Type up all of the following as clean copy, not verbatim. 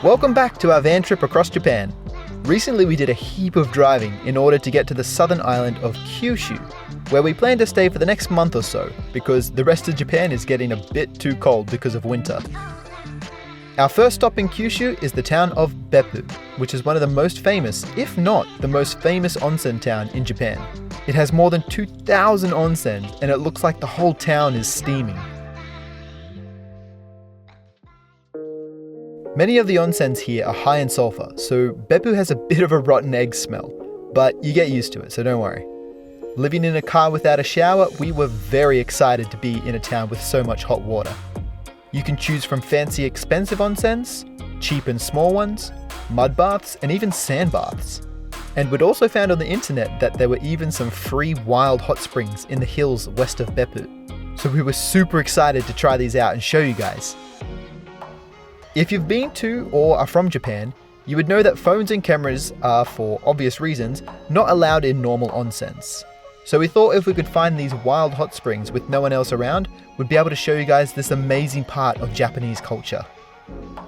Welcome back to our van trip across Japan. Recently we did a heap of driving in order to get to the southern island of Kyushu, where we plan to stay for the next month or so, because the rest of Japan is getting a bit too cold because of winter. Our first stop in Kyushu is the town of Beppu, which is one of the most famous, if not the most famous onsen town in Japan. It has more than 2,000 onsen, and it looks like the whole town is steaming. Many of the onsens here are high in sulphur, so Beppu has a bit of a rotten egg smell, but you get used to it, so don't worry. Living in a car without a shower, we were very excited to be in a town with so much hot water. You can choose from fancy expensive onsens, cheap and small ones, mud baths, and even sand baths. And we'd also found on the internet that there were even some free wild hot springs in the hills west of Beppu. So we were super excited to try these out and show you guys. If you've been to or are from Japan, you would know that phones and cameras are, for obvious reasons, not allowed in normal onsens. So we thought if we could find these wild hot springs with no one else around, we'd be able to show you guys this amazing part of Japanese culture.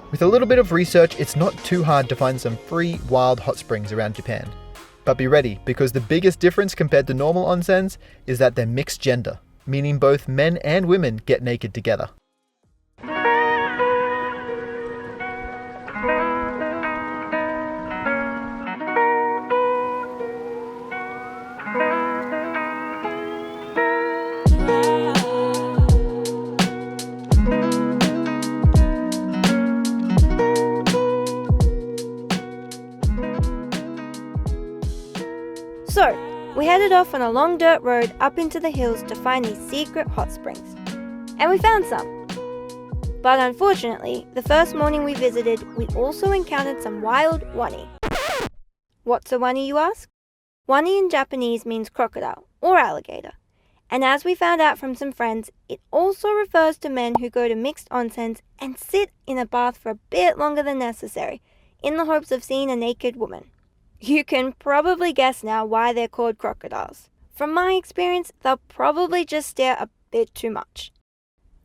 With a little bit of research, it's not too hard to find some free wild hot springs around Japan. But be ready, because the biggest difference compared to normal onsens is that they're mixed gender, meaning both men and women get naked together. So, we headed off on a long dirt road up into the hills to find these secret hot springs. And we found some. But unfortunately, the first morning we visited, we also encountered some wild wani. What's a wani, you ask? Wani in Japanese means crocodile or alligator. And as we found out from some friends, it also refers to men who go to mixed onsens and sit in a bath for a bit longer than necessary, in the hopes of seeing a naked woman. You can probably guess now why they're called crocodiles. From my experience, they'll probably just stare a bit too much.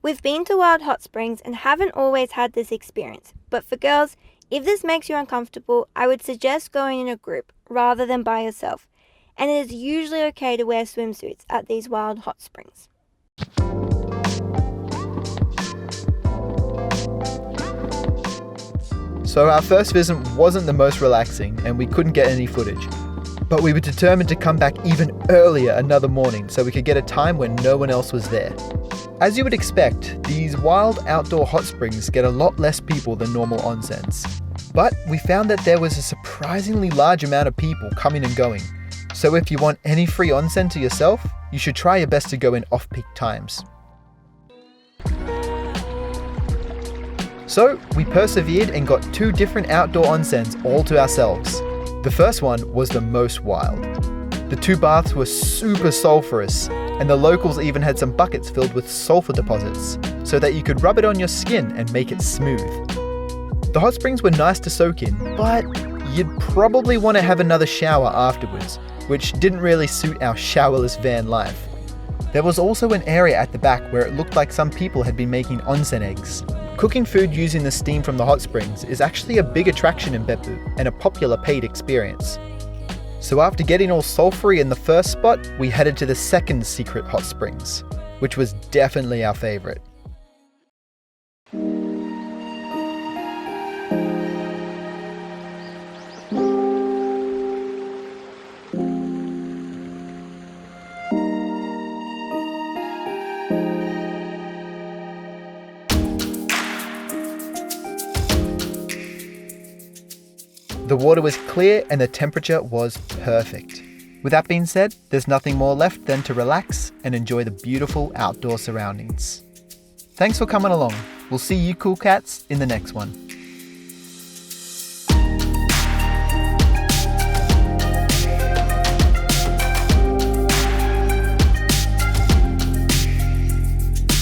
We've been to wild hot springs and haven't always had this experience, but for girls, if this makes you uncomfortable, I would suggest going in a group rather than by yourself, and it is usually okay to wear swimsuits at these wild hot springs. So our first visit wasn't the most relaxing and we couldn't get any footage. But we were determined to come back even earlier another morning so we could get a time when no one else was there. As you would expect, these wild outdoor hot springs get a lot less people than normal onsens. But we found that there was a surprisingly large amount of people coming and going. So if you want any free onsen to yourself, you should try your best to go in off-peak times. So we persevered and got 2 different outdoor onsens all to ourselves. The first one was the most wild. The 2 baths were super sulphurous, and the locals even had some buckets filled with sulphur deposits, so that you could rub it on your skin and make it smooth. The hot springs were nice to soak in, but you'd probably want to have another shower afterwards, which didn't really suit our showerless van life. There was also an area at the back where it looked like some people had been making onsen eggs. Cooking food using the steam from the hot springs is actually a big attraction in Beppu and a popular paid experience. So after getting all sulphury in the first spot, we headed to the second secret hot springs, which was definitely our favorite. The water was clear and the temperature was perfect. With that being said, there's nothing more left than to relax and enjoy the beautiful outdoor surroundings. Thanks for coming along. We'll see you cool cats in the next one.